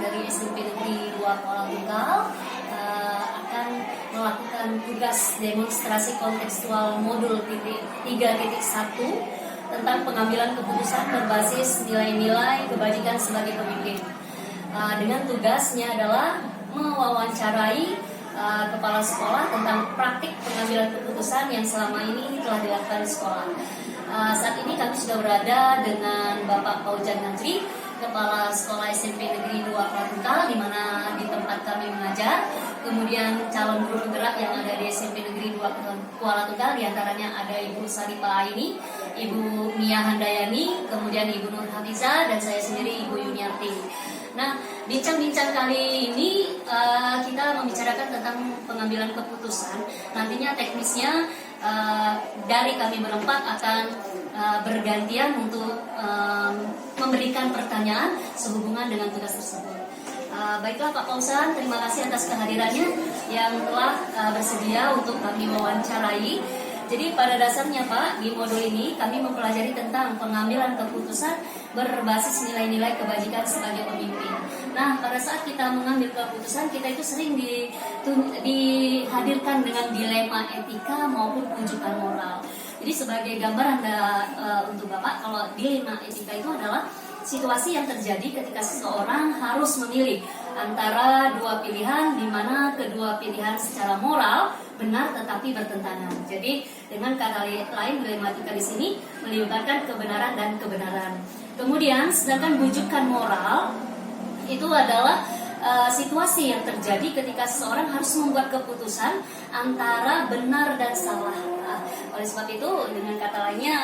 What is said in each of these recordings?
dari SMP Negeri 2 Kuala Tunggal akan melakukan tugas demonstrasi kontekstual modul 3.1 tentang pengambilan keputusan berbasis nilai-nilai kebajikan sebagai pemimpin. Dengan tugasnya adalah mewawancarai kepala sekolah tentang praktik pengambilan keputusan yang selama ini telah dilakukan di sekolah. Saat ini kami sudah berada dengan Bapak Paujan Ngantri, Kepala Sekolah SMP Negeri 2 Kuala Tunggal, di mana di tempat kami mengajar. Kemudian calon guru penggerak yang ada di SMP Negeri 2 Kuala Tunggal, diantaranya ada Ibu Saripah Aini, Ibu Mia Handayani, kemudian Ibu Nur Hafiza, dan saya sendiri Ibu Yuniarti. Nah, bincang-bincang kali ini kita membicarakan tentang pengambilan keputusan. Nantinya teknisnya dari kami berempat akan bergantian untuk memberikan pertanyaan sehubungan dengan tugas tersebut. Baiklah Pak Pausan, terima kasih atas kehadirannya yang telah bersedia untuk kami wawancarai. Jadi pada dasarnya Pak, di modul ini kami mempelajari tentang pengambilan keputusan berbasis nilai-nilai kebajikan sebagai pemimpin. Nah, pada saat kita mengambil keputusan, kita itu sering dihadirkan dengan dilema etika maupun rujukan moral. Jadi sebagai gambaran untuk Bapak, kalau dilema etika itu adalah situasi yang terjadi ketika seseorang harus memilih antara dua pilihan, di mana kedua pilihan secara moral benar tetapi bertentangan. Jadi dengan kata lain, dilematika di sini melibatkan kebenaran dan kebenaran. Kemudian sedangkan rujukan moral itu adalah situasi yang terjadi ketika seseorang harus membuat keputusan antara benar dan salah. Oleh sebab itu, dengan kata lainnya,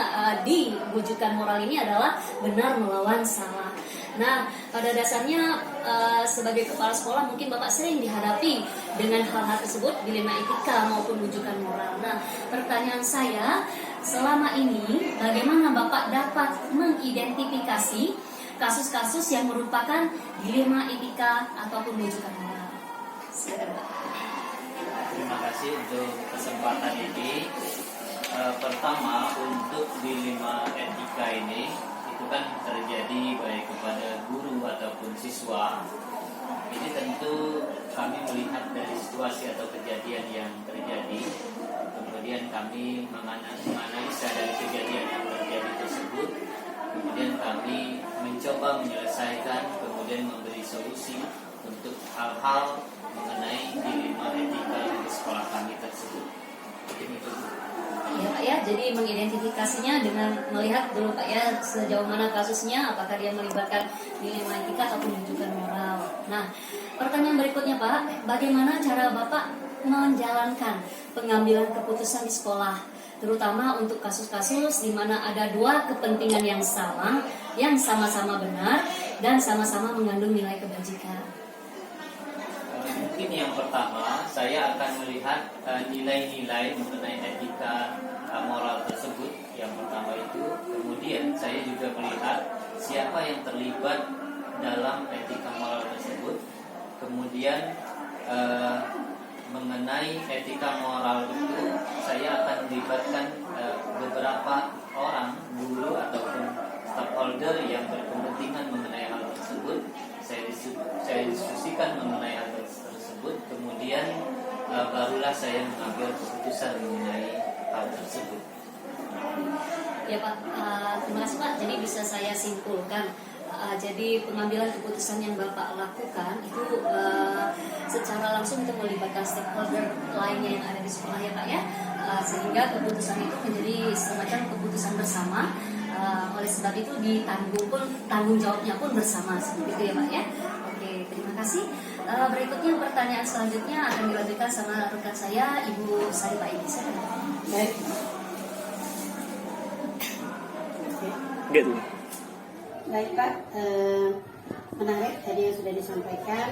di rujukan moral ini adalah benar melawan salah. Nah, pada dasarnya sebagai kepala sekolah mungkin Bapak sering dihadapi dengan hal-hal tersebut, dilema etika maupun rujukan moral. Nah, pertanyaan saya, selama ini bagaimana Bapak dapat mengidentifikasi kasus-kasus yang merupakan dilema etika ataupun rujukan moral? Silakan Pak. Terima kasih untuk kesempatan ini. Pertama, untuk dilema etika ini itu kan terjadi baik kepada guru ataupun siswa. Ini tentu kami melihat dari situasi atau kejadian yang terjadi, kemudian kami menganalisa dari kejadian yang terjadi tersebut, kemudian kami mencoba menyelesaikan, kemudian memberi solusi untuk hal-hal mengenai dilema etika di sekolah kami tersebut. Mungkin itu. Ya Pak ya, jadi mengidentifikasinya dengan melihat dulu Pak ya sejauh mana kasusnya, apakah dia melibatkan dilema etika ataupun rujukan moral. Nah, pertanyaan berikutnya Pak, bagaimana cara Bapak menjalankan pengambilan keputusan di sekolah, terutama untuk kasus-kasus di mana ada dua kepentingan yang sama, yang sama-sama benar dan sama-sama mengandung nilai kebajikan? Mungkin yang pertama, saya akan melihat nilai-nilai mengenai etika moral tersebut. Yang pertama itu, kemudian saya juga melihat siapa yang terlibat dalam etika moral tersebut. Kemudian mengenai etika moral itu, saya akan melibatkan beberapa orang, guru ataupun stakeholder yang berkepentingan mengenai hal tersebut. Saya diskusikan mengenai hal tersebut, kemudian barulah saya mengambil keputusan mengenai hal tersebut. Ya Pak, terima kasih Pak. Jadi bisa saya simpulkan, jadi pengambilan keputusan yang Bapak lakukan itu secara langsung itu melibatkan stakeholder lainnya yang ada di sekolah ya Pak ya, sehingga keputusan itu menjadi semacam keputusan bersama. Oleh sebab itu tanggung jawabnya pun bersama, seperti itu ya Pak ya. Oke, terima kasih. Berikutnya pertanyaan selanjutnya akan dilanjutkan sama rekan saya Ibu Saripah Aini. Baik. Baik Pak, menarik tadi yang sudah disampaikan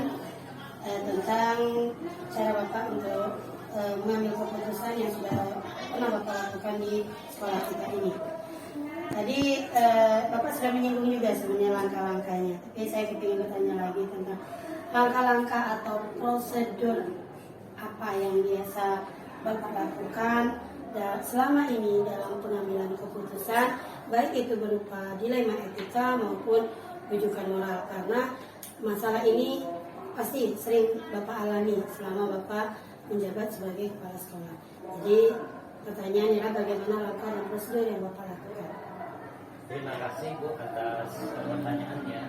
tentang cara Bapak untuk mengambil keputusan yang sudah pernah Bapak lakukan di sekolah kita ini. Tadi Bapak sudah menyinggung juga sebenarnya langkah-langkahnya, tapi saya ingin bertanya lagi tentang langkah-langkah atau prosedur apa yang biasa Bapak lakukan selama ini dalam pengambilan keputusan, baik itu berupa dilema etika maupun rujukan moral. Karena masalah ini pasti sering Bapak alami selama Bapak menjabat sebagai kepala sekolah. Jadi pertanyaannya adalah bagaimana langkah dan prosedur yang Bapak lakukan? Terima kasih Bu atas pertanyaannya.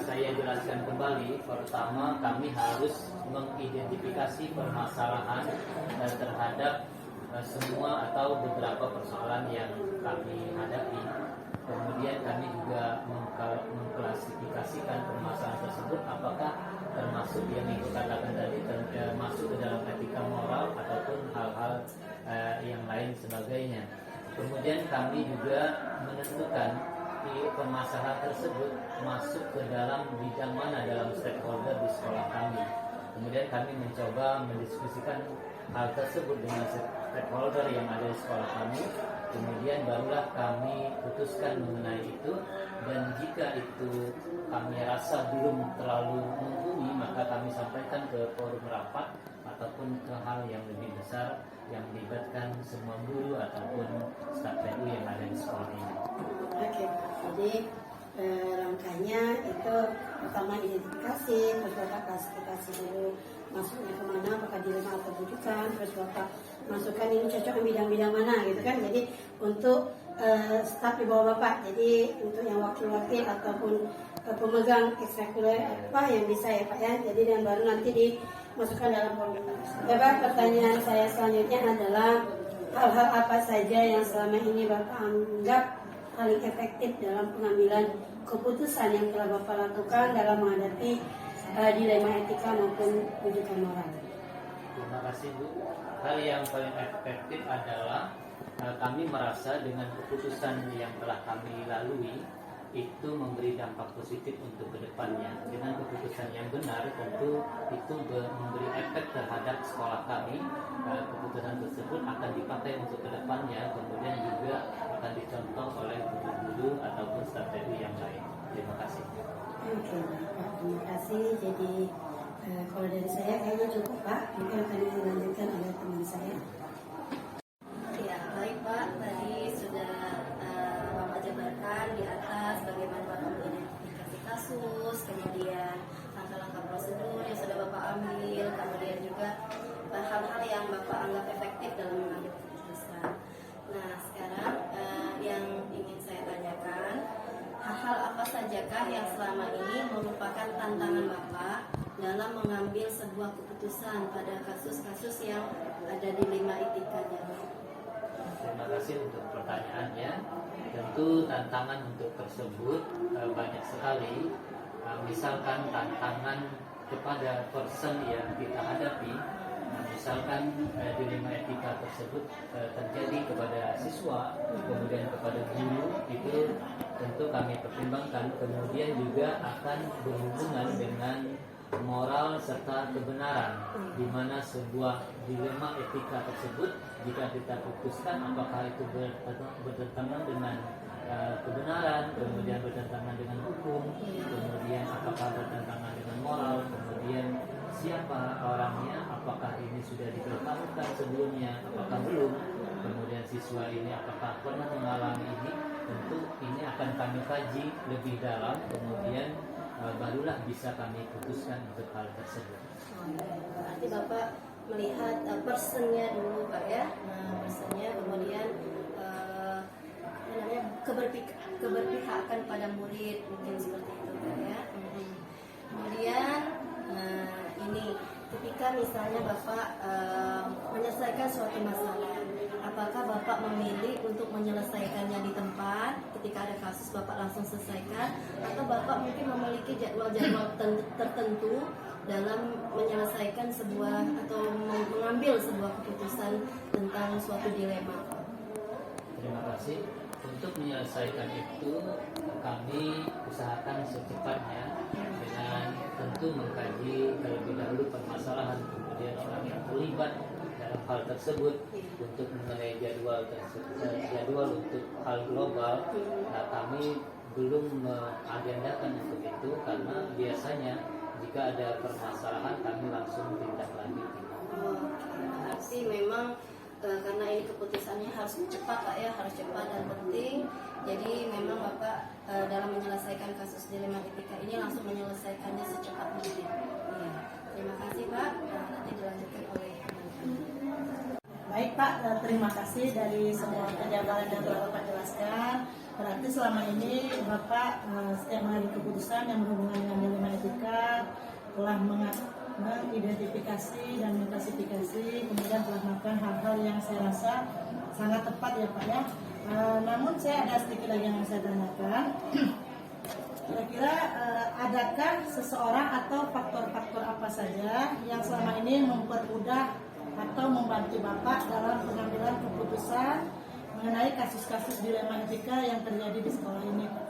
Saya jelaskan kembali. Pertama, kami harus mengidentifikasi permasalahan terhadap semua atau beberapa persoalan yang kami hadapi. Kemudian kami juga mengklasifikasikan permasalahan tersebut apakah termasuk yang Ibu katakan tadi masuk ke dalam etika moral ataupun hal-hal yang lain sebagainya. Kemudian kami juga menentukan permasalahan tersebut masuk ke dalam bidang mana dalam stakeholder di sekolah kami. Kemudian kami mencoba mendiskusikan hal tersebut dengan stakeholder yang ada di sekolah kami. Kemudian barulah kami putuskan mengenai itu, dan jika itu kami rasa belum terlalu mumpuni, maka kami sampaikan ke forum rapat ataupun ke hal yang lebih besar yang melibatkan semua guru ataupun staf PU yang ada di sekolah ini. Oke, jadi langkahnya itu pertama identifikasi, terus Bapak klasifikasi dulu masuknya kemana, apakah dilema atau bujukan, terus Bapak masukkan ini cocok di bidang-bidang mana gitu kan. Jadi untuk staf di bawah Bapak, jadi untuk yang wakil-wakil ataupun pemegang ekstrakurikuler apa yang bisa ya Pak ya. Jadi dan baru nanti dimasukkan dalam forum. Bapak, pertanyaan saya selanjutnya adalah hal-hal apa saja yang selama ini Bapak anggap paling efektif dalam pengambilan keputusan yang telah Bapak lakukan dalam menghadapi dilema etika maupun rujukan moral. Terima kasih Bu. Hal yang paling efektif adalah kami merasa dengan keputusan yang telah kami lalui itu memberi dampak positif untuk kedepannya. Dengan keputusan yang benar tentu itu memberi efek terhadap sekolah kami. Keputusan tersebut akan dipakai untuk kedepannya, kemudian juga akan dicontoh oleh guru-guru ataupun staf PU yang lain. Terima kasih. Oke, Pak, terima kasih. Jadi kalau dari saya kayaknya cukup Pak. Mungkin akan dilanjutkan oleh teman saya. Ya, baik Pak. Tadi sudah Bapak jabarkan di atas bagaimana Bapak mengidentifikasi kasus, kemudian langkah-langkah prosedur yang sudah Bapak ambil, kemudian juga hal-hal yang Bapak anggap efektif dalam mengambil keputusan. Nah, sekarang yang ingin saya tanyakan, hal-hal apa sajakah yang selama ini merupakan tantangan Bapak dalam mengambil sebuah keputusan pada kasus-kasus yang ada di 5 etikanya? Terima kasih untuk pertanyaannya. Tentu tantangan untuk tersebut banyak sekali. Misalkan tantangan kepada person yang kita hadapi. Misalkan dilema etika tersebut terjadi kepada siswa, kemudian kepada guru, itu tentu kami pertimbangkan. Kemudian juga akan berhubungan dengan moral serta kebenaran, di mana sebuah dilema etika tersebut jika kita putuskan apakah itu bertentangan dengan kebenaran, kemudian bertentangan dengan hukum, kemudian apakah bertentangan dengan moral, kemudian siapa orangnya, apakah ini sudah diberitahukan sebelumnya, apakah belum, kemudian siswa ini apakah pernah mengalami ini, tentu ini akan kami kaji lebih dalam, kemudian barulah bisa kami putuskan untuk hal tersebut. Berarti Bapak melihat personnya dulu Pak ya, personnya, kemudian keberpihakan pada murid, mungkin seperti itu Pak ya. Kemudian ini ketika misalnya Bapak menyelesaikan suatu masalah, apakah Bapak memilih untuk menyelesaikannya di tempat ketika ada kasus Bapak langsung selesaikan, atau Bapak mungkin memiliki jadwal-jadwal tertentu dalam menyelesaikan sebuah atau mengambil sebuah keputusan tentang suatu dilema? Terima kasih. Untuk menyelesaikan itu kami usahakan secepatnya dengan tentu mengkaji terlebih dahulu permasalahan, kemudian orang yang terlibat dalam hal tersebut untuk mengenai jadwal untuk hal global. Nah, kami belum mengagendakan untuk itu karena biasanya jika ada permasalahan kami langsung tindak lanjut. Berarti memang karena ini keputusannya harus cepat Pak ya, harus cepat dan penting, Jadi memang Bapak dalam menyelesaikan kasus dilema etika ini langsung menyelesaikannya secepat mungkin. Iya. Terima kasih Pak. Nanti dilanjutkan oleh Baik Pak, terima kasih dari semua penjabaran yang telah Bapak jelaskan. Berarti selama ini Bapak setiap mengambil keputusan yang berhubungan dengan dilema etika telah mengidentifikasi dan mengklasifikasi, kemudian telah melakukan hal-hal yang saya rasa sangat tepat ya Pak ya. Namun saya ada sedikit lagi yang saya tanyakan. Kira-kira adakah seseorang atau faktor-faktor apa saja yang selama ini mempermudah atau membantu Bapak dalam pengambilan keputusan mengenai kasus-kasus dilema etika yang terjadi di sekolah ini, Pak?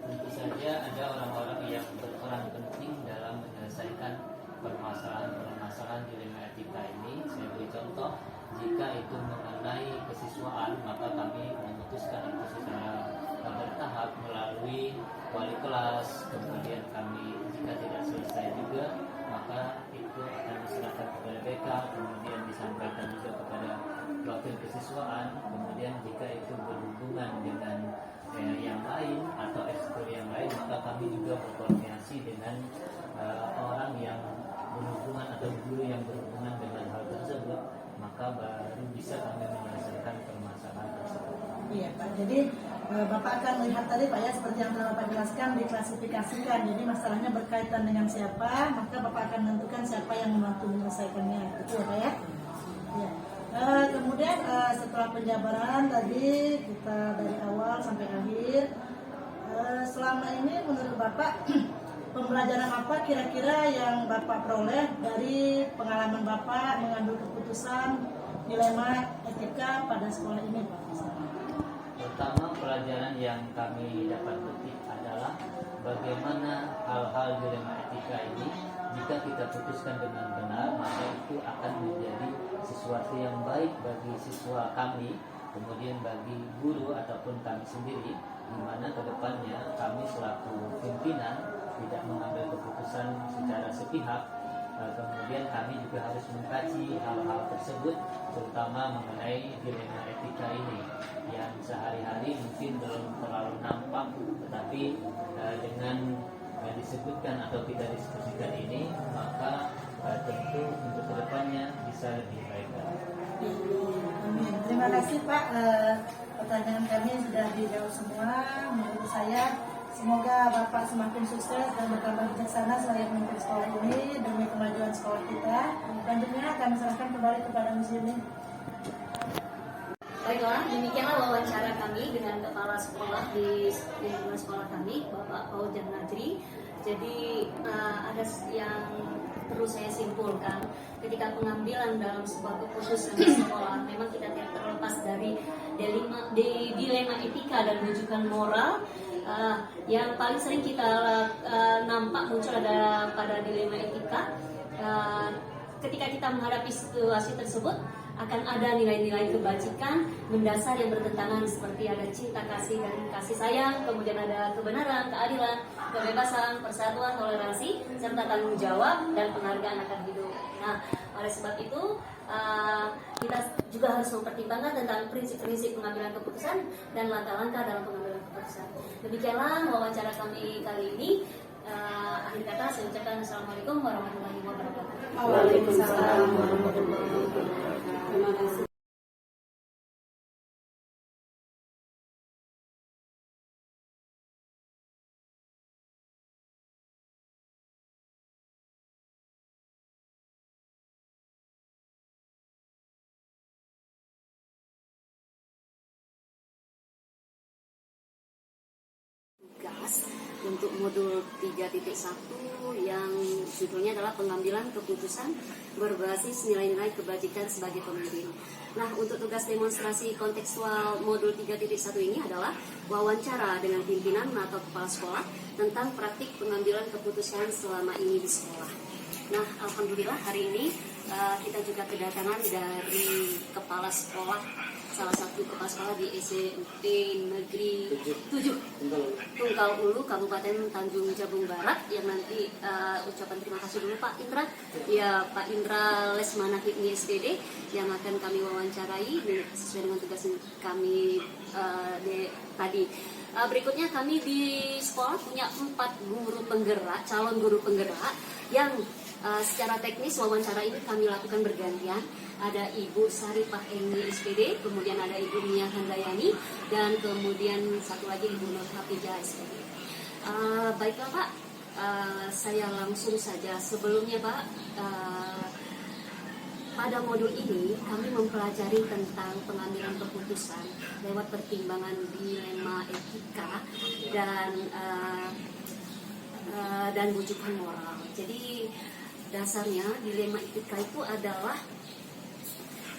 Tentu saja ada orang-orang yang berperan penting dalam menyelesaikan permasalahan dilema etika ini. Saya beri contoh, jika itu mengenai kesiswaan, maka kami memutuskan itu secara bertahap melalui wali kelas, kemudian kami jika tidak selesai juga maka itu akan diserahkan kepada BK, kemudian disampaikan juga kepada wakil kesiswaan, kemudian jika itu berhubungan dengan yang lain atau ekskul yang lain maka kami juga berkoordinasi dengan orang yang berhubungan atau guru yang berhubungan dengan hal tersebut, maka baru bisa kami menyelesaikan permasalahan tersebut. Iya Pak, jadi Bapak akan melihat tadi Pak ya, seperti yang telah Bapak jelaskan, diklasifikasikan. Jadi masalahnya berkaitan dengan siapa, maka Bapak akan menentukan siapa yang membantu menyelesaikannya. Itu ya Pak ya. Ya. Kemudian setelah penjabaran tadi kita dari awal sampai akhir, selama ini menurut Bapak pembelajaran apa kira-kira yang Bapak peroleh dari pengalaman Bapak mengambil keputusan dilema etika pada sekolah ini Pak? Pertama, pelajaran yang kami dapat petik adalah bagaimana hal-hal dilema etika ini jika kita putuskan dengan benar, maka itu akan menjadi sesuatu yang baik bagi siswa kami, kemudian bagi guru ataupun kami sendiri, di mana kedepannya kami selaku pimpinan tidak mengambil keputusan secara sepihak. Kemudian kami juga harus mengkaji hal-hal tersebut, terutama mengenai dilema etika ini yang sehari-hari mungkin belum terlalu nampak, tetapi dengan disebutkan atau kita diskusikan ini, maka tentu untuk kedepannya bisa lebih baik. Amin. Terima kasih Pak. Pertanyaan kami sudah dijawab semua. Menurut saya semoga Bapak semakin sukses dan bertambah bijaksana selama memimpin sekolah ini demi kemajuan sekolah kita. Selanjutnya kami serahkan kembali kepada Muslimin. Baiklah, demikianlah wawancara kami dengan kepala sekolah di lingkungan sekolah kami, Bapak Paujan Najri. Jadi ada yang perlu saya simpulkan, ketika pengambilan dalam sebuah keputusan di sekolah, memang kita tidak terlepas dari dilema etika dan rujukan moral. Yang paling sering kita nampak muncul adalah pada dilema etika. Ketika kita menghadapi situasi tersebut, akan ada nilai-nilai kebajikan mendasar yang bertentangan, seperti ada cinta kasih dan kasih sayang, kemudian ada kebenaran, keadilan, kebebasan, persatuan, toleransi, serta tanggung jawab dan penghargaan akan hidup. Nah, oleh sebab itu kita juga harus mempertimbangkan tentang prinsip-prinsip pengambilan keputusan dan langkah-langkah dalam pengambilan keputusan. Demikianlah wawancara kami kali ini. Akhir kata saya ucapkan Assalamualaikum warahmatullahi wabarakatuh. Waalaikumsalam warahmatullahi wabarakatuh. Terima kasih. Tugas untuk modul 3.1 yang judulnya adalah pengambilan keputusan berbasis nilai-nilai kebajikan sebagai pemimpin. Nah, untuk tugas demonstrasi kontekstual modul 3.1 ini adalah wawancara dengan pimpinan atau kepala sekolah tentang praktik pengambilan keputusan selama ini di sekolah. Nah, alhamdulillah hari ini kita juga kedatangan dari kepala sekolah, salah satu kepala sekolah di SMP Negeri 7 Tunggal Ulu, Kabupaten Tanjung Jabung Barat, yang nanti ucapan terima kasih dulu Pak Indra. Ya, Pak Indra Lesmana Hikmi SPD yang akan kami wawancarai sesuai dengan tugas kami tadi. Berikutnya kami di sekolah punya 4 guru penggerak, calon guru penggerak yang secara teknis wawancara ini kami lakukan bergantian. Ada Ibu Saripah Eni SPD, kemudian ada Ibu Mia Handayani, dan kemudian satu lagi Ibu Nur Hafijah SPD. Baiklah Pak, saya langsung saja. Sebelumnya Pak, pada modul ini kami mempelajari tentang pengambilan keputusan lewat pertimbangan dilema etika dan rujukan moral. Jadi dasarnya dilema etika itu adalah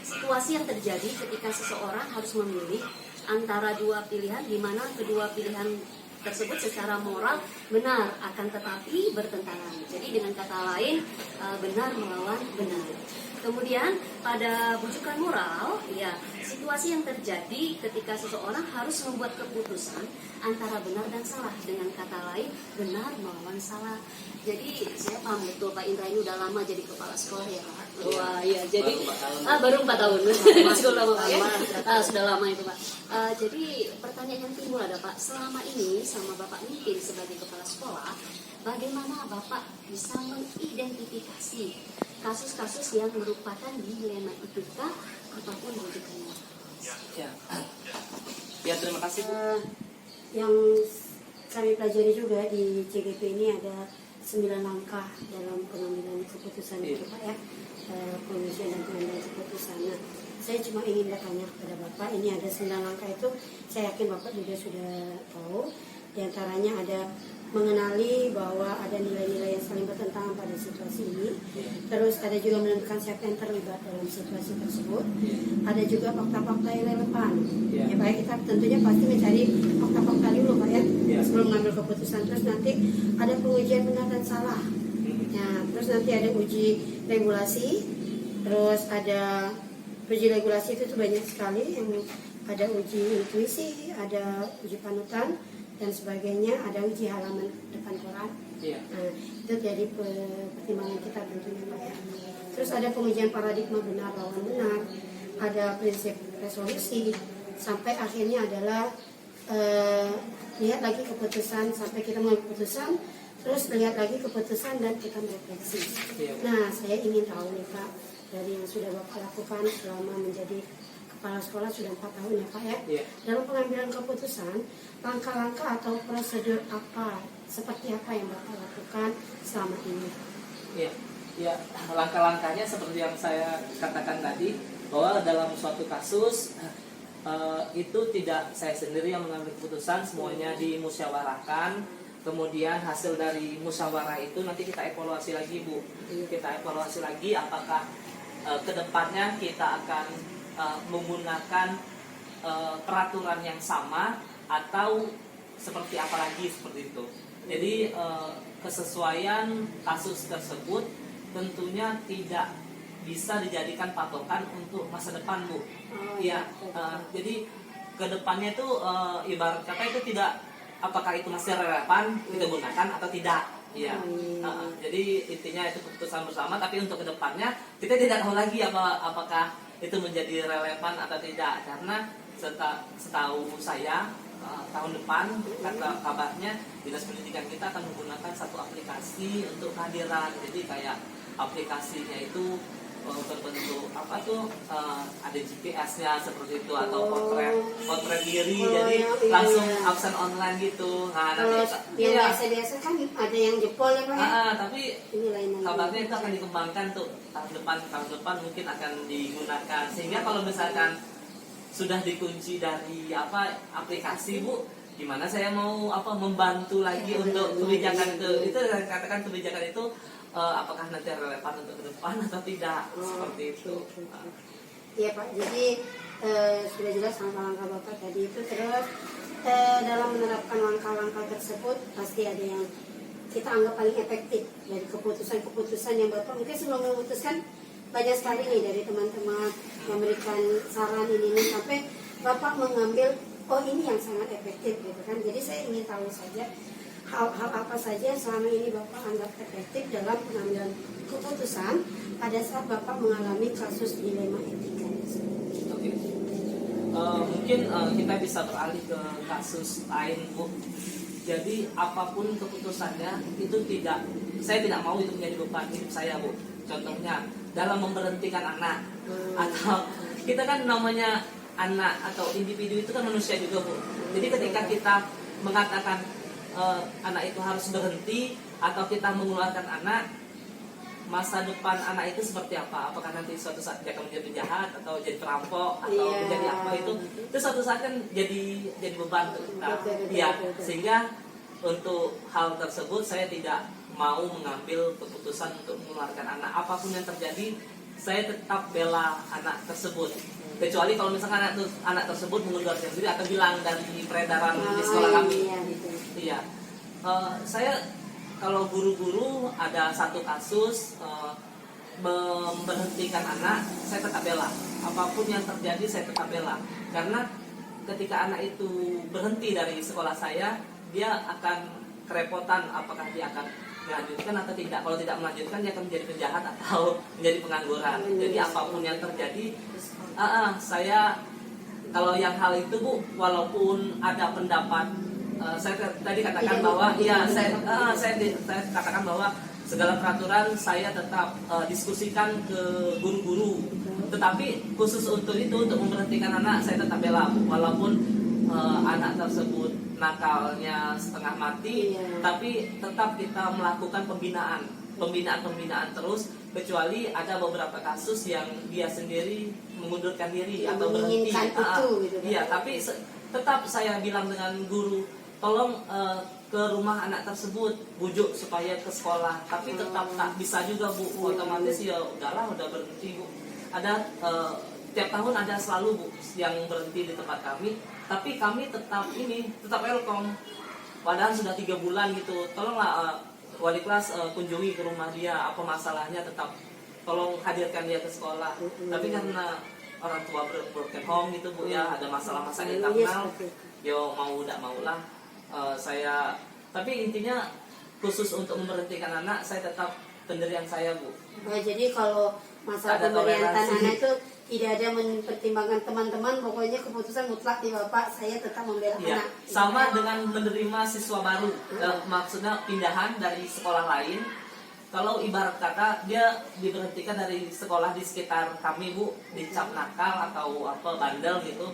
situasi yang terjadi ketika seseorang harus memilih antara dua pilihan, di mana kedua pilihan tersebut secara moral benar, akan tetapi bertentangan. Jadi dengan kata lain, benar melawan benar. Kemudian pada rujukan moral, ya, situasi yang terjadi ketika seseorang harus membuat keputusan antara benar dan salah, dengan kata lain benar melawan salah. Jadi saya paham betul Pak Indra ini udah lama jadi kepala sekolah ya Pak. Wah iya, jadi baru 4 tahun. Sudah lama Pak ya. Sudah lama itu Pak. Jadi pertanyaan yang timbul ada Pak, selama ini sama Bapak mimpin sebagai kepala sekolah, bagaimana Bapak bisa mengidentifikasi kasus-kasus yang merupakan dilema etika ataupun rujukan moral? Ya, terima kasih. Yang kami pelajari juga di CGP ini ada 9 langkah dalam pengambilan keputusan itu Pak ya, pengujian dan pengambilan keputusan. Nah, saya cuma ingin bertanya kepada Bapak, ini ada 9 langkah itu, saya yakin Bapak juga sudah tahu. Di antaranya ada mengenali bahwa ada nilai-nilai yang saling bertentangan pada situasi ini. Terus ada juga menentukan siapa yang terlibat dalam situasi tersebut. Ada juga fakta-fakta yang relevan. Ya baik, kita tentunya pasti mencari fakta-fakta dulu Pak ya, sebelum mengambil keputusan. Terus nanti ada pengujian benar dan salah. Ya, terus nanti ada uji regulasi. Terus ada uji regulasi itu tuh banyak sekali, yang ada uji intuisi, ada uji panutan dan sebagainya, ada uji halaman depan koran. Nah, itu jadi pertimbangan kita tentunya Pak ya. Terus ada pengujian paradigma benar lawan benar, ada prinsip resolusi, sampai akhirnya adalah lihat lagi keputusan, sampai kita mengambil keputusan, terus lihat lagi keputusan dan kita merefleksi. Nah, saya ingin tahu nih Pak, dari yang sudah Bapak lakukan selama menjadi kepala sekolah sudah 4 tahun ya Pak ya. Dalam pengambilan keputusan, langkah-langkah atau prosedur apa, seperti apa yang Bapak lakukan selama ini? Ya, langkah-langkahnya seperti yang saya katakan tadi, bahwa dalam suatu kasus itu tidak saya sendiri yang mengambil keputusan, semuanya dimusyawarahkan. Kemudian hasil dari musyawarah itu nanti kita evaluasi lagi Bu. Kita evaluasi lagi apakah kedepannya kita akan menggunakan peraturan yang sama atau seperti apa lagi, seperti itu. Jadi kesesuaian kasus tersebut tentunya tidak bisa dijadikan patokan untuk masa depan Bu. Jadi kedepannya itu ibarat kata itu tidak, apakah itu masih relevan kita gunakan atau tidak. Jadi intinya itu keputusan bersama, tapi untuk kedepannya kita tidak tahu lagi apakah itu menjadi relevan atau tidak, karena setahu saya tahun depan kata kabarnya Dinas Pendidikan kita akan menggunakan satu aplikasi untuk kehadiran. Jadi kayak aplikasinya itu berbentuk apa tuh, ada GPS-nya seperti itu, atau potret diri, jadi langsung absen online gitu. Nah, nanti biasa kan ada yang jempol ya Pak ya. Tapi kabarnya itu akan dikembangkan tuh tahun depan mungkin akan digunakan, sehingga kalau misalkan sudah dikunci dari aplikasi Bu, gimana saya mau membantu lagi untuk kebijakan itu katakan kebijakan itu apakah nanti relevan untuk ke depan atau tidak, seperti itu. Iya Pak, jadi sudah jelas langkah-langkah Bapak tadi itu. Terus dalam menerapkan langkah-langkah tersebut pasti ada yang kita anggap paling efektif dari keputusan-keputusan yang Bapak mungkin sebelum memutuskan banyak sekali nih dari teman-teman memberikan saran ini sampai Bapak mengambil oh ini yang sangat efektif gitu kan. Jadi saya ingin tahu saja hal-hal apa saja yang selama ini Bapak anggap efektif dalam pengambilan keputusan pada saat Bapak mengalami kasus dilema etika. Oke. Mungkin kita bisa beralih ke kasus lain, Bu. Jadi apapun keputusannya itu saya tidak mau itu menjadi beban hidup saya, Bu. Contohnya dalam memberhentikan anak atau kita kan namanya anak atau individu itu kan manusia juga, Bu. Jadi ketika kita mengatakan anak itu harus berhenti atau kita mengeluarkan anak, masa depan anak itu seperti apa? Apakah nanti suatu saat dia akan menjadi penjahat atau jadi perampok atau menjadi apa itu suatu saat kan jadi beban untuk kita. Ya, sehingga untuk hal tersebut saya tidak mau mengambil keputusan untuk mengeluarkan anak. Apapun yang terjadi, saya tetap bela anak tersebut. Kecuali kalau misalkan anak tersebut mengundurkan diri atau hilang dari peredaran di sekolah kami. Iya. Saya kalau guru-guru ada satu kasus memberhentikan anak, saya tetap bela. Apapun yang terjadi saya tetap bela. Karena ketika anak itu berhenti dari sekolah saya, dia akan kerepotan apakah dia akan melanjutkan atau tidak. Kalau tidak melanjutkan, dia akan menjadi penjahat atau menjadi pengangguran. Jadi apapun yang terjadi, saya kalau yang hal itu, Bu, walaupun ada pendapat, saya tadi katakan bahwa saya katakan bahwa segala peraturan saya tetap diskusikan ke guru-guru. Tetapi khusus untuk itu, untuk memberhentikan anak, saya tetap bela, walaupun anak tersebut nakalnya setengah mati, tapi tetap kita melakukan pembinaan terus, kecuali ada beberapa kasus yang dia sendiri mengundurkan diri atau berhenti. Iya, tapi tetap saya bilang dengan guru, tolong ke rumah anak tersebut, bujuk supaya ke sekolah. Tapi tetap tak bisa juga, Bu. Otomatis ya udahlah, udah berhenti, Bu. Ada tiap tahun ada selalu, Bu, yang berhenti di tempat kami. Tapi kami tetap welcome. Padahal sudah 3 bulan gitu. Tolonglah wali kelas kunjungi ke rumah dia, apa masalahnya, tetap tolong hadirkan dia ke sekolah. Tapi karena orang tua broken home gitu, Bu, ya ada masalah-masalah internal. Yo mau tidak maulah. Tapi intinya khusus untuk memberhentikan anak, saya tetap pendirian saya, Bu. Jadi kalau masalah pemberian anak itu tidak ada mempertimbangkan teman-teman, pokoknya keputusan mutlak di Bapak, saya tetap membela anak. Sama dengan menerima siswa baru, maksudnya pindahan dari sekolah lain. Kalau ibarat kata dia diberhentikan dari sekolah di sekitar kami, Bu, dicap nakal atau apa bandel gitu,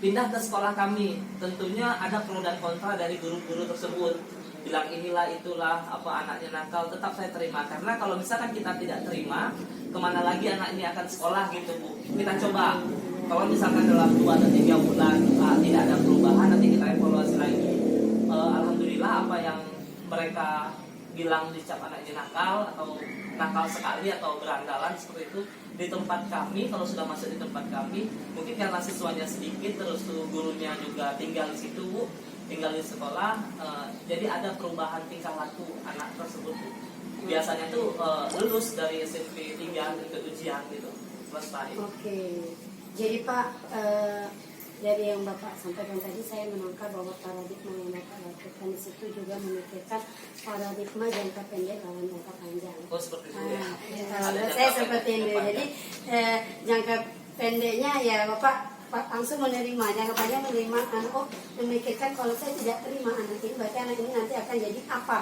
pindah ke sekolah kami, tentunya ada pro dan kontra dari guru-guru tersebut. Bilang inilah itulah, apa anaknya nakal, tetap saya terima. Karena kalau misalkan kita tidak terima, kemana lagi anak ini akan sekolah gitu, Bu. Kita coba, kalau misalkan dalam 2 atau 3 bulan tidak ada perubahan, nanti kita evaluasi lagi. Alhamdulillah apa yang mereka bilang dicap anak ini nakal atau nakal sekali atau berandalan seperti itu, di tempat kami, kalau sudah masuk di tempat kami, mungkin karena siswanya sedikit, terus tuh gurunya juga tinggal di situ, Bu, tinggal di sekolah, jadi ada perubahan tingkah laku anak tersebut, Bu. Biasanya tuh lulus dari SMP 3 untuk ujian gitu, selesai. Oke. Jadi Pak, dari yang Bapak sampaikan tadi, saya menangkap bahwa paradigma yang Bapak lakukan di situ juga memikirkan paradigma jangka pendek lawan jangka panjang. Oh, seperti itu ya. Saya seperti itu. Jadi jangka pendeknya ya Bapak langsung menerima, jangka panjang menerima, memikirkan kalau saya tidak terima anak ini, berarti anak ini nanti akan jadi apa?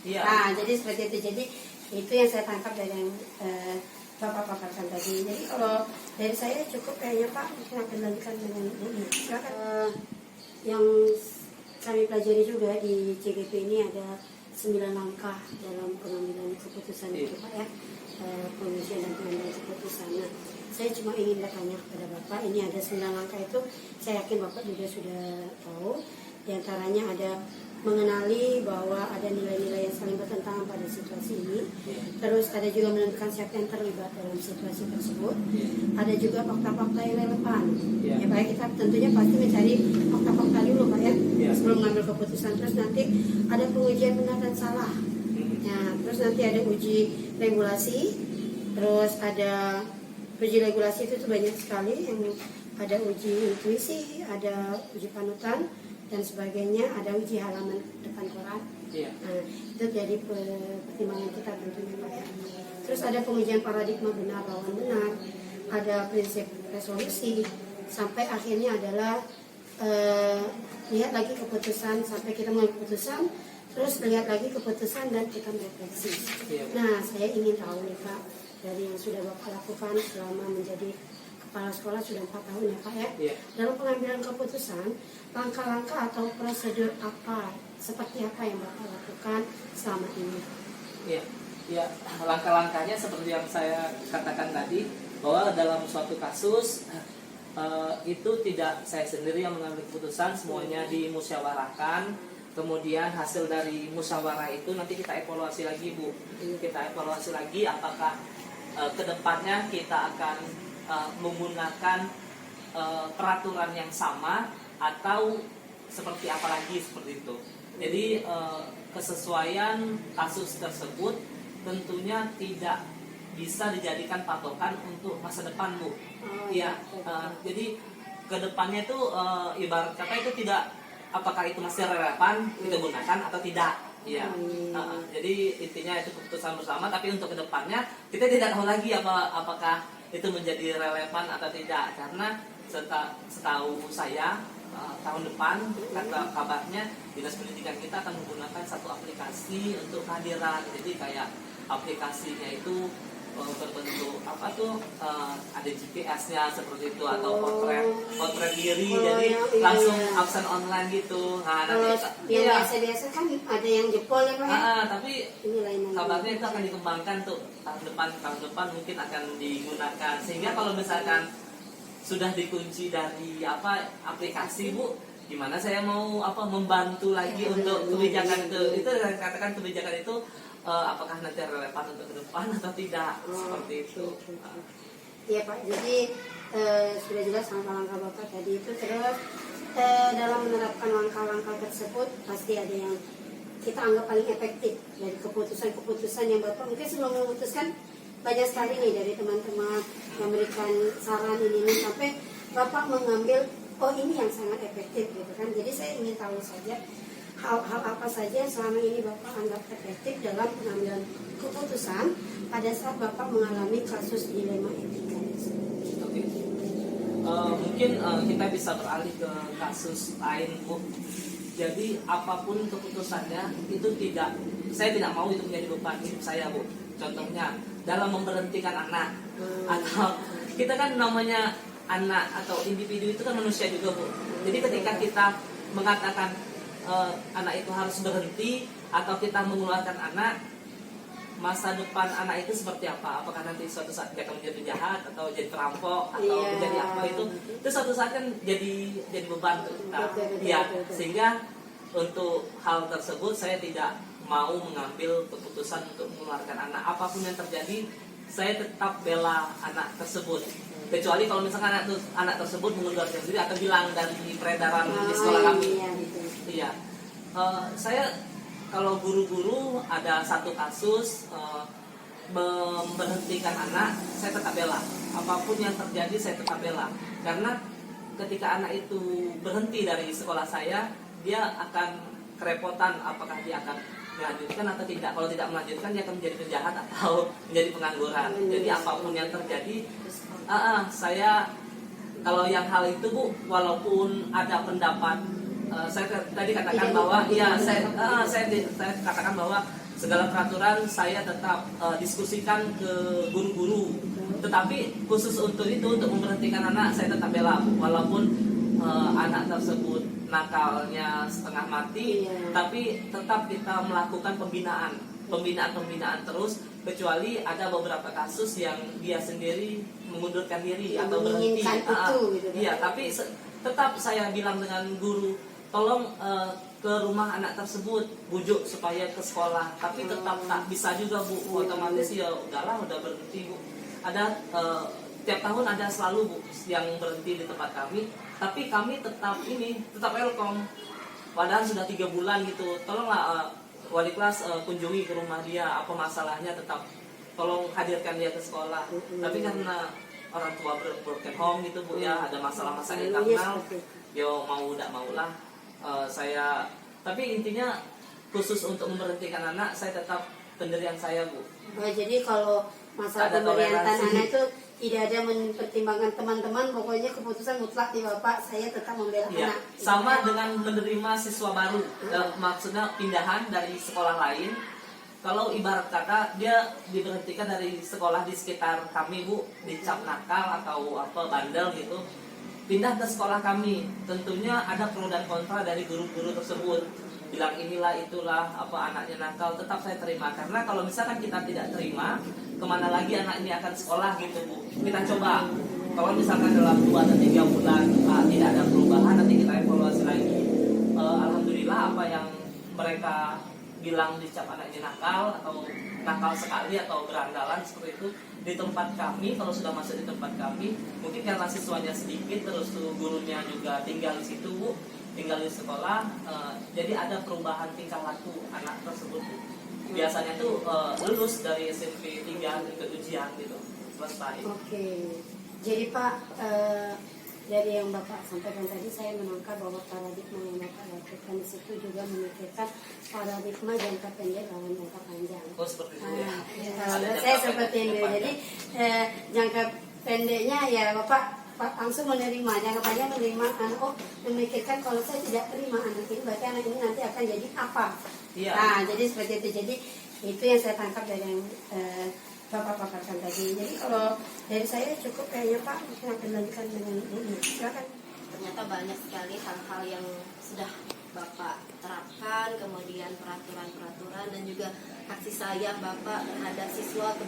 Iya. Nah, jadi seperti itu. Jadi itu yang saya tangkap dari yang Bapak paparkan tadi. Jadi kalau dari saya cukup kayaknya Pak, mungkin akan lanjutkan dengan ini. Yang kami pelajari juga di CGP ini ada 9 langkah dalam pengambilan keputusan itu, Pak, ya. Pengujian dan pengambilan keputusan. Nah, saya cuma ingin bertanya kepada Bapak, ini ada 9 langkah itu, saya yakin Bapak juga sudah tahu. Di antaranya ada mengenali bahwa ada nilai-nilai yang saling bertentangan pada situasi ini. Terus ada juga menentukan siapa yang terlibat dalam situasi tersebut. Ada juga fakta-fakta yang relevan. Ya Pak, kita tentunya pasti mencari fakta-fakta dulu, Pak, ya, sebelum mengambil keputusan. Terus nanti ada pengujian benar dan salah. Nah, terus nanti ada uji regulasi, Terus ada uji regulasi itu tuh banyak sekali, yang ada uji intuisi, ada uji panutan dan sebagainya, ada uji halaman depan koran. Iya. Nah, itu jadi pertimbangan kita tentunya Pak ya. Terus ada pengujian paradigma benar lawan benar, ada prinsip resolusi, sampai akhirnya adalah lihat lagi keputusan, sampai kita mengambil keputusan, terus lihat lagi keputusan dan kita merefleksi. Iya. Nah, saya ingin tahu nih Pak, dari yang sudah Bapak lakukan selama menjadi kepala sekolah sudah 4 tahun ya Pak ya. Iya. Dalam pengambilan keputusan, langkah-langkah atau prosedur apa, seperti apa yang Bapak lakukan selama ini? Iya, ya, langkah-langkahnya seperti yang saya katakan tadi, bahwa dalam suatu kasus itu tidak saya sendiri yang mengambil keputusan, semuanya dimusyawarahkan. Kemudian hasil dari musyawarah itu nanti kita evaluasi lagi Bu. Kita evaluasi lagi apakah kedepannya kita akan menggunakan peraturan yang sama atau seperti apa lagi, seperti itu. Jadi kesesuaian kasus tersebut tentunya tidak bisa dijadikan patokan untuk masa depan Bu. Iya, jadi kedepannya itu ibarat kata itu tidak, apakah itu masih relevan kita gunakan atau tidak. Iya. Jadi intinya itu keputusan bersama, tapi untuk kedepannya kita tidak tahu lagi apakah itu menjadi relevan atau tidak, karena setahu saya tahun depan kata kabarnya Dinas Pendidikan kita akan menggunakan satu aplikasi untuk kehadiran. Jadi kayak aplikasinya itu berbentuk apa tuh, ada GPS-nya seperti itu, atau potret diri, jadi langsung absen online gitu. Nah, nanti yang biasa-biasa kan ada yang jebol ya Pak ya. Tapi Ini lain lagi. kabarnya itu akan dikembangkan tuh tahun depan mungkin akan digunakan, sehingga kalau misalkan sudah dikunci dari aplikasi Bu, gimana saya mau membantu lagi untuk kebijakan itu saya katakan kebijakan itu apakah nanti relevan untuk ke depan atau tidak, seperti itu. Iya Pak, jadi sudah jelas langkah-langkah Bapak tadi itu. Terus dalam menerapkan langkah-langkah tersebut pasti ada yang kita anggap paling efektif dari keputusan-keputusan yang Bapak mungkin sebelum memutuskan banyak sekali nih dari teman-teman memberikan saran ini sampai Bapak mengambil ini yang sangat efektif gitu kan. Jadi saya ingin tahu saja hal-hal apa saja yang selama ini Bapak anggap efektif dalam pengambilan keputusan pada saat Bapak mengalami kasus dilema etika. Oke. Mungkin kita bisa beralih ke kasus lain Bu. Jadi apapun keputusannya itu saya tidak mau itu menjadi beban hidup saya Bu. Contohnya dalam memberhentikan anak, atau kita kan namanya anak atau individu itu kan manusia juga Bu. Jadi ketika kita mengatakan anak itu harus berhenti, atau kita mengeluarkan anak, masa depan anak itu seperti apa? Apakah nanti suatu saat dia akan menjadi penjahat atau jadi perampok atau menjadi apa, itu suatu saat kan jadi beban untuk kita. Ya, sehingga untuk hal tersebut saya tidak mau mengambil keputusan untuk mengeluarkan anak. Apapun yang terjadi, saya tetap bela anak tersebut. Kecuali kalau misalkan anak tersebut mengundurkan diri atau hilang dari peredaran di sekolah kami. Iya. Saya kalau guru-guru ada satu kasus memberhentikan anak, saya tetap bela. Apapun yang terjadi saya tetap bela. Karena ketika anak itu berhenti dari sekolah saya, dia akan kerepotan apakah dia akan melanjutkan atau tidak. Kalau tidak melanjutkan, dia akan menjadi penjahat atau menjadi pengangguran. Jadi apapun yang terjadi, saya kalau yang hal itu Bu, walaupun ada pendapat, saya tadi katakan bahwa saya katakan bahwa segala peraturan saya tetap diskusikan ke guru-guru. Tetapi khusus untuk memberhentikan anak, saya tetap bela, walaupun anak tersebut nakalnya setengah mati, tapi tetap kita melakukan pembinaan terus, kecuali ada beberapa kasus yang dia sendiri mengundurkan diri atau berhenti. Iya, tapi tetap saya bilang dengan guru, tolong ke rumah anak tersebut, bujuk supaya ke sekolah. Tapi tetap tak bisa juga Bu, otomatis ya udahlah, udah berhenti Bu. Ada tiap tahun ada selalu Bu yang berhenti di tempat kami, tapi kami tetap welcome. Padahal sudah 3 bulan gitu. Tolonglah wali kelas kunjungi ke rumah dia, apa masalahnya, tetap tolong hadirkan dia ke sekolah. Tapi karena orang tua broken home gitu Bu ya, ada masalah-masalah internal, yo mau tidak maulah saya. Tapi intinya khusus untuk memberhentikan anak, saya tetap pendirian saya Bu. Oh, jadi kalau masalah Ada pemberian toleransi. anak itu tidak ada mempertimbangkan teman-teman, pokoknya keputusan mutlak di Bapak, saya tetap membela Iya, anak. sama dengan menerima siswa baru, maksudnya pindahan dari sekolah lain. Kalau ibarat kata dia diberhentikan dari sekolah di sekitar kami Bu, dicap nakal atau apa bandel gitu, pindah ke sekolah kami, tentunya ada pro dan kontra dari guru-guru tersebut. Bilang inilah itulah apa anaknya nakal, tetap saya terima, karena kalau misalkan kita tidak terima, kemana lagi anak ini akan sekolah gitu Bu. Kita coba, kalau misalkan dalam 2 atau 3 bulan tidak ada perubahan, nanti kita evaluasi lagi. Alhamdulillah apa yang mereka bilang dicap anaknya nakal atau nakal sekali atau berandalan seperti itu di tempat kami, kalau sudah masuk di tempat kami, mungkin karena siswanya sedikit, terus gurunya juga tinggal di situ Bu, tinggal di sekolah, jadi ada perubahan tingkah laku anak tersebut Bu. Biasanya tuh lulus dari SMP 3 ikut ujian gitu, selesai. Oke, jadi Pak, dari yang Bapak sampaikan tadi, saya menangkap bahwa paradigma yang Bapak lakukan di situ juga memikirkan paradigma jangka pendek dan jangka panjang. Oh seperti itu ya. Saya seperti itu. Jadi jangka pendeknya ya Bapak langsung menerima, jangka panjang menerima anak. Oh, memikirkan kalau saya tidak terima anak ini, berarti anak ini nanti akan jadi apa? Iya. Nah, jadi seperti itu. Jadi itu yang saya tangkap dari yang Bapak paparkan tadi. Jadi kalau dari saya cukup kayaknya Pak, mungkin akan lanjutkan dengan ini. Silakan. Ternyata banyak sekali hal-hal yang sudah Bapak terapkan, kemudian peraturan-peraturan dan juga kasih sayang Bapak terhadap siswa,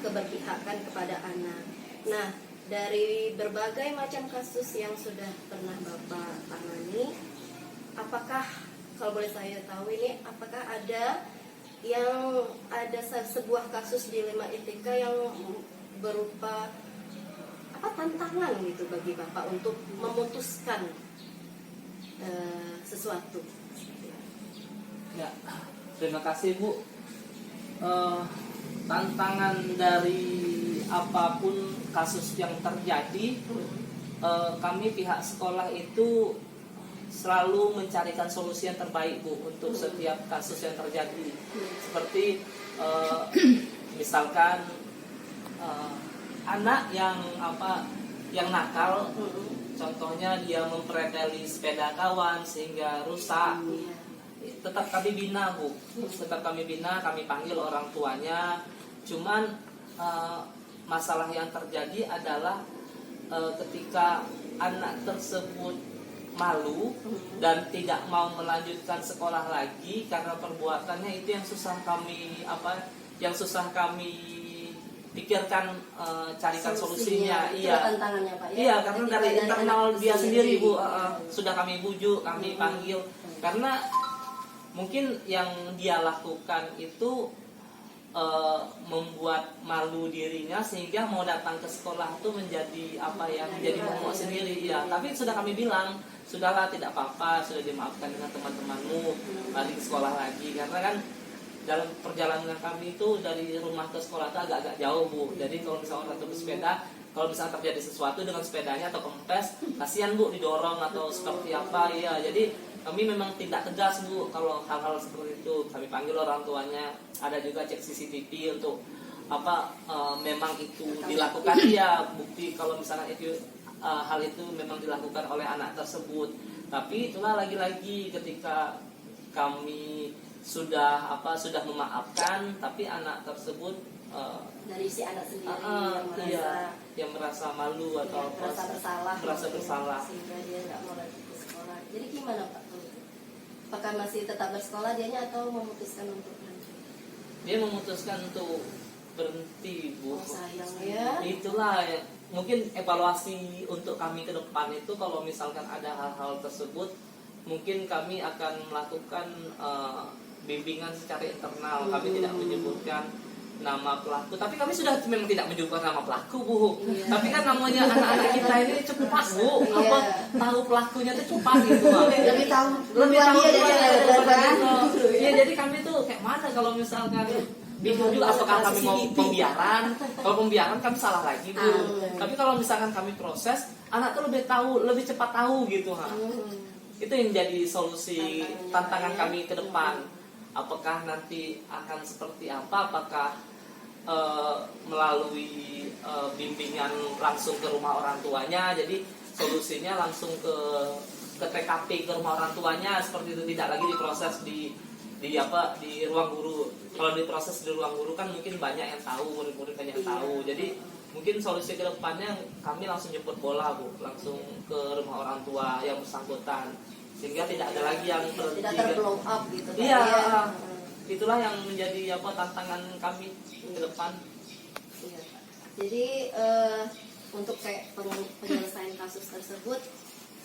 keberpihakan kepada anak. Nah, dari berbagai macam kasus yang sudah pernah Bapak tangani, apakah, kalau boleh saya tahu ini, apakah ada sebuah kasus dilema etika yang berupa tantangan gitu bagi Bapak untuk memutuskan sesuatu? Ya, terima kasih Bu. Tantangan dari apapun kasus yang terjadi, kami pihak sekolah itu selalu mencarikan solusi yang terbaik Bu untuk setiap kasus yang terjadi. Seperti misalkan anak yang nakal, contohnya dia mempreteli sepeda kawan sehingga rusak, tetap kami bina Bu, tetap kami bina, kami panggil orang tuanya. Cuman masalah yang terjadi adalah ketika anak tersebut malu dan tidak mau melanjutkan sekolah lagi karena perbuatannya, itu yang susah kami pikirkan, carikan solusinya. Itu Iya, tantangannya Pak ya. iya, karena dari internal anak dia itu sendiri Bu, sudah kami bujuk, kami panggil, karena mungkin yang dia lakukan itu membuat malu dirinya sehingga mau datang ke sekolah itu menjadi menjadi momok sendiri ya. Tapi sudah kami bilang, sudahlah, tidak apa-apa, sudah dimaafkan dengan teman-temanmu, balik sekolah lagi, karena kan dalam perjalanan kami itu dari rumah ke sekolah itu agak-agak jauh Bu. Jadi kalau misalnya orang bersepeda, kalau misalnya terjadi sesuatu dengan sepedanya atau kempes, kasihan Bu didorong atau seperti apa ya. Jadi kami memang tidak tegas Bu kalau hal-hal seperti itu. Kami panggil orang tuanya, ada juga cek CCTV untuk memang itu dilakukan ya, bukti kalau misalnya itu hal itu memang dilakukan oleh anak tersebut. Tapi itulah lagi-lagi ketika kami sudah memaafkan, tapi anak tersebut dari si anak sendiri yang merasa malu atau merasa bersalah sehingga dia nggak mau lanjut ke sekolah. Jadi gimana Pak? Apakah masih tetap bersekolah dianya atau memutuskan untuk lanjut? Dia memutuskan untuk berhenti Bu. Oh, sayang ya. Itulah ya. Mungkin evaluasi untuk kami ke depan itu, kalau misalkan ada hal-hal tersebut, mungkin kami akan melakukan bimbingan secara internal. Kami tidak menyebutkan nama pelaku, tapi kami sudah memang tidak menyebutkan nama pelaku Bu. Iya. Tapi kan namanya anak-anak kita ini cepat Bu, tahu pelakunya itu cepat gitu. Lebih tahu Lebih tahu dia daripada kan. Iya, jadi kami tuh kayak mana kalau misalkan bingung juga apakah kami mau pembiaran. Kalau pembiaran kami salah lagi Bu. Tapi kalau misalkan kami proses, anak tuh lebih cepat tahu gitu ha. Itu yang jadi solusi tantangan kami ke depan. Apakah nanti akan seperti apa? Apakah melalui bimbingan langsung ke rumah orang tuanya, jadi solusinya langsung ke TKP, ke rumah orang tuanya, seperti itu, tidak lagi diproses di ruang guru. Kalau diproses di ruang guru kan mungkin banyak yang tahu, murid-murid banyak yang tahu. Jadi mungkin solusi ke depannya kami langsung jemput bola Bu, langsung ke rumah orang tua yang bersangkutan, sehingga tidak ada lagi yang tidak terblow up gitu kan. Iya, itulah yang menjadi tantangan kami ke depan. Iya, Pak. Jadi untuk kayak penyelesaian kasus tersebut,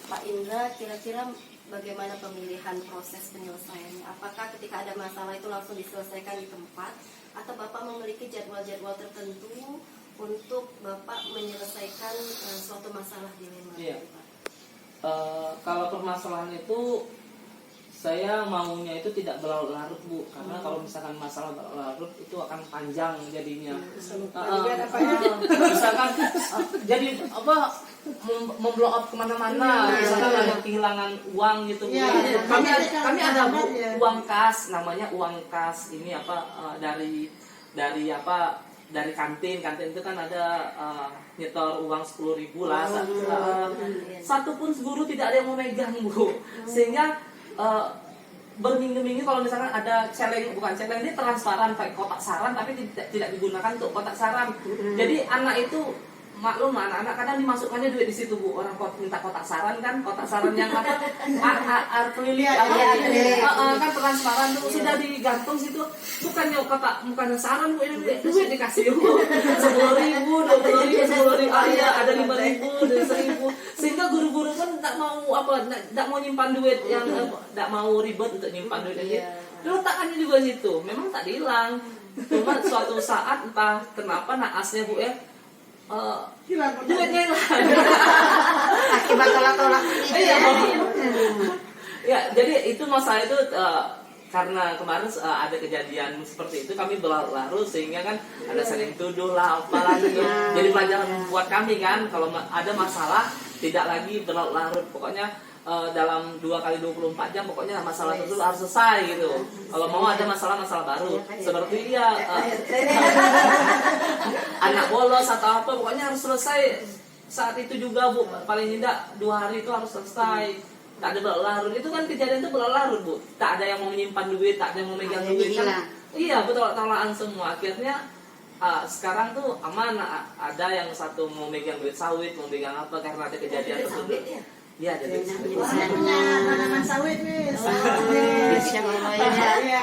Pak Indra kira-kira bagaimana pemilihan proses penyelesaiannya? Apakah ketika ada masalah itu langsung diselesaikan di tempat, atau Bapak memiliki jadwal-jadwal tertentu untuk Bapak menyelesaikan suatu masalah dilema? Iya. Kalau permasalahan itu saya maunya itu tidak berlarut-larut Bu, karena kalau misalkan masalah berlarut itu akan panjang jadinya. Misalkan jadi memblow up kemana-mana, misalkan ada kehilangan uang gitu Bu. Kami ada Bu, uang kas, namanya uang kas ini dari kantin itu kan ada nyetor uang 10.000 lah. Satu pun guru tidak ada yang mau megang Bu, sehingga berminggu-minggu kalau misalkan ada bukan celeng ini transparan kayak kotak saran, tapi tidak digunakan untuk kotak saran. Jadi anak itu maklum, anak-anak kadang dimasukkannya duit di situ Bu. Orang minta kotak saran kan yang akrilik kan transparan tuh, sudah digantung situ. Bukannya saran Bu, ini duit dikasih Bu 10.000, 20.000, 10.000, ada 5.000, 1.000. Sehingga guru-guru pun tak mau nyimpan duit yang tak mau ribet untuk nyimpan duit ini. Diletakkannya juga situ. Memang tak hilang. Cuma suatu saat entah kenapa naasnya Bu duitnya hilang akibat tolak-tolak ya. Jadi itu masalah itu karena kemarin ada kejadian seperti itu, kami berlarut sehingga kan ada saling tuduh lah apalah gitu. Jadi pelajaran buat kami kan, kalau ada masalah tidak lagi berlarut-larut, pokoknya dalam 2x24 jam pokoknya masalah tersebut harus selesai gitu. Kalau mau ada masalah baru seperti anak bolos atau apa, pokoknya harus selesai saat itu juga Bu. Paling tidak 2 hari itu harus selesai. Tak ada berlarut. Itu kan kejadian itu berlarut Bu. Tak ada yang mau menyimpan duit, tak ada yang mau megang duit kan. Iya, betul, tolaan semua. Akhirnya sekarang tuh aman, ada yang satu mau megang duit sawit, mau megang apa karena ada kejadian tersebut. Iya, jadi tanaman sawit nih. Iya,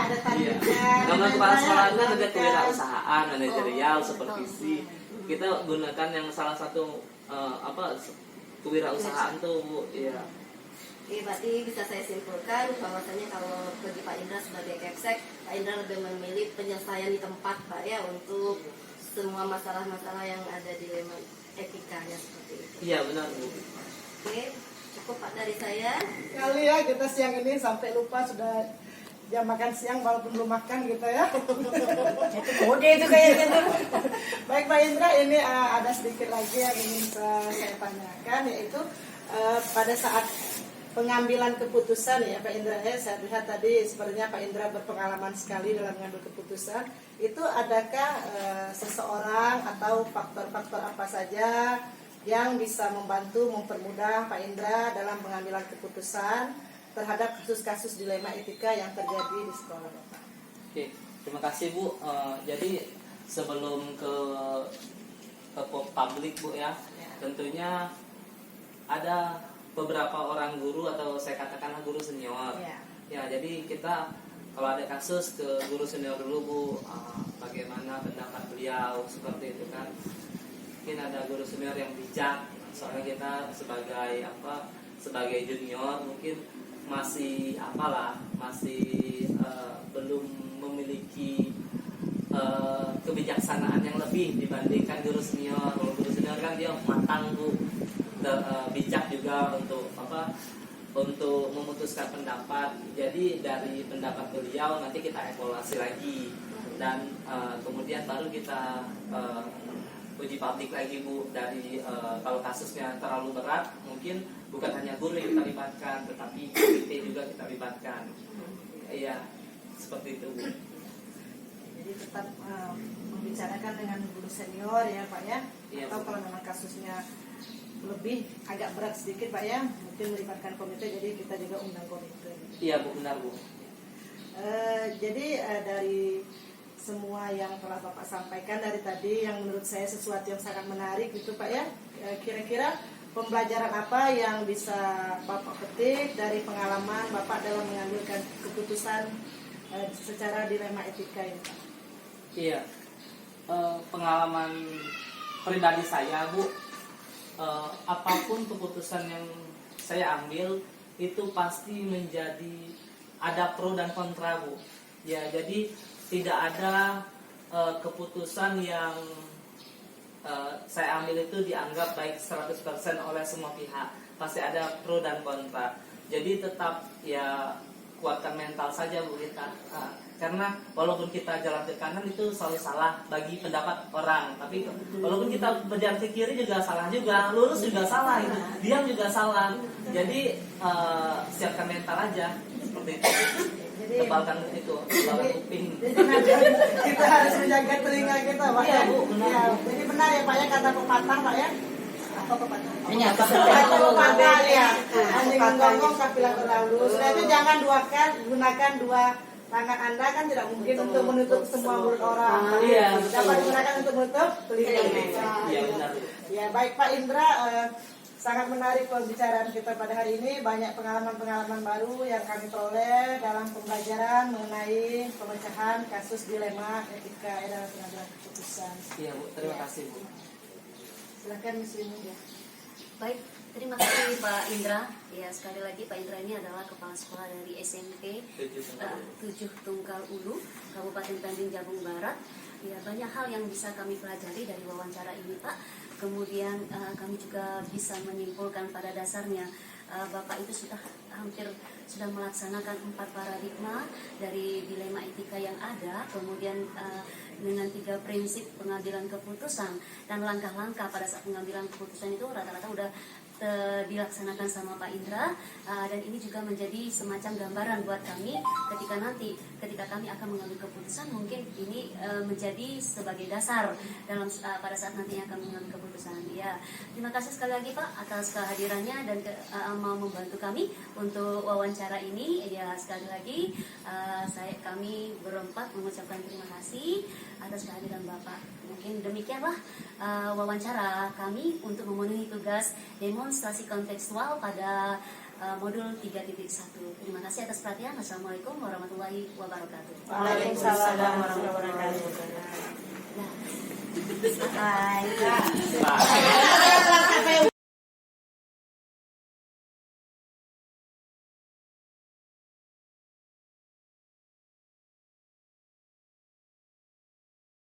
ada tanaman. Nama kepala sekolah itu ada kewirausahaan, manajerial, supervisi. Kita gunakan yang salah satu kewirausahaan tuh Bu. Iya. Oke, berarti bisa saya simpulkan bahwasanya kalau bagi Pak Indra sebagai Kepsek, Pak Indra lebih memilih penyelesaian di tempat Pak ya, untuk semua masalah-masalah yang ada di dilema etikanya seperti itu. Iya, benar Bu. Oke, cukup Pak dari saya. Kali ya kita siang ini sampai lupa sudah jam makan siang walaupun belum makan gitu ya. Kode itu kayaknya tuh. Baik Pak Indra, ini ada sedikit lagi yang ingin saya tanyakan, yaitu pada saat pengambilan keputusan ya Pak Indra, saya lihat tadi sebenarnya Pak Indra berpengalaman sekali dalam mengambil keputusan. Itu adakah seseorang atau faktor-faktor apa saja yang bisa membantu mempermudah Pak Indra dalam pengambilan keputusan terhadap kasus-kasus dilema etika yang terjadi di sekolah Bapak? Oke, terima kasih Bu. Jadi sebelum ke publik Bu ya, tentunya ada beberapa orang guru atau saya katakanlah guru senior. Ya, jadi kita kalau ada kasus ke guru senior dulu Bu, bagaimana pendapat beliau seperti itu kan. Mungkin ada guru senior yang bijak, soalnya kita sebagai junior mungkin masih belum memiliki kebijaksanaan yang lebih dibandingkan guru senior. Kalau guru senior kan dia matang Bu, bijak juga untuk memutuskan pendapat. Jadi dari pendapat beliau nanti kita evaluasi lagi dan kemudian baru kita uji publik lagi Bu. Dari kalau kasusnya terlalu berat mungkin bukan hanya guru yang kita libatkan, tetapi komite juga kita libatkan. Iya, seperti itu Bu. Jadi tetap membicarakan dengan guru senior ya Pak ya. Iya, Atau Bu. kalau memang kasusnya lebih agak berat sedikit Pak ya, mungkin melibatkan komite, jadi kita juga undang komite. Iya Bu, benar Bu. Jadi dari semua yang telah Bapak sampaikan dari tadi, yang menurut saya sesuatu yang sangat menarik itu Pak ya, kira-kira pembelajaran apa yang bisa Bapak petik dari pengalaman Bapak dalam mengambilkan keputusan secara dilema etika ini Pak? Iya, pengalaman pribadi saya Bu, apapun keputusan yang saya ambil itu pasti menjadi ada pro dan kontra Bu. Ya, jadi tidak ada keputusan yang saya ambil itu dianggap baik 100% oleh semua pihak. Pasti ada pro dan kontra. Jadi tetap ya kuatkan mental saja Bu kita. Karena walaupun kita jalan ke kanan itu selalu salah bagi pendapat orang, tapi walaupun kita berjalan ke kiri juga salah juga, lurus juga salah, diam juga salah. Jadi siapkan mental aja seperti itu. Tebalkan itu, tebalkan kuping. Jadi kita harus menjaga telinga kita Pak Iya, ya. Bu, benar. Ya, jadi benar ya Pak ya kata pepatah Pak ya. Apa pepatah? Kata Pepatah ya. Anjing ngomong kafilah berlalu. Sebenarnya jangan gunakan dua tangan Anda, kan tidak mungkin untuk menutup semua mulut orang. Iya, Dapat betul. digunakan untuk menutup telinga kita. Iya, benar. Ya, baik Pak Indra, sangat menarik pembicaraan kita pada hari ini. Banyak pengalaman-pengalaman baru yang kami peroleh dalam pembelajaran mengenai pemecahan kasus dilema etika dalam pengambilan keputusan. Iya Bu, terima kasih Bu. Silakan Miss Windy ya. Baik, terima kasih Pak Indra. Ya, sekali lagi Pak Indra ini adalah kepala sekolah dari SMP 7 Tunggal Ulu, Kabupaten Tanjung Jabung Barat. Ya, banyak hal yang bisa kami pelajari dari wawancara ini Pak. Kemudian kami juga bisa menyimpulkan pada dasarnya Bapak itu sudah melaksanakan 4 paradigma dari dilema etika yang ada, kemudian dengan 3 prinsip pengambilan keputusan dan langkah-langkah pada saat pengambilan keputusan itu rata-rata udah dilaksanakan sama Pak Indra, dan ini juga menjadi semacam gambaran buat kami ketika kami akan mengambil keputusan, mungkin ini menjadi sebagai dasar dalam pada saat nantinya akan mengambil keputusan. Ya, terima kasih sekali lagi Pak atas kehadirannya dan mau membantu kami untuk wawancara ini. Ya, sekali lagi kami berempat mengucapkan terima kasih atas kehadiran Bapak. Mungkin demikianlah wawancara kami untuk memenuhi tugas demonstrasi kontekstual pada modul 3.1. Terima kasih atas perhatian. Assalamualaikum warahmatullahi wabarakatuh. Waalaikumsalam warahmatullahi wabarakatuh. Nah, bye. Bye.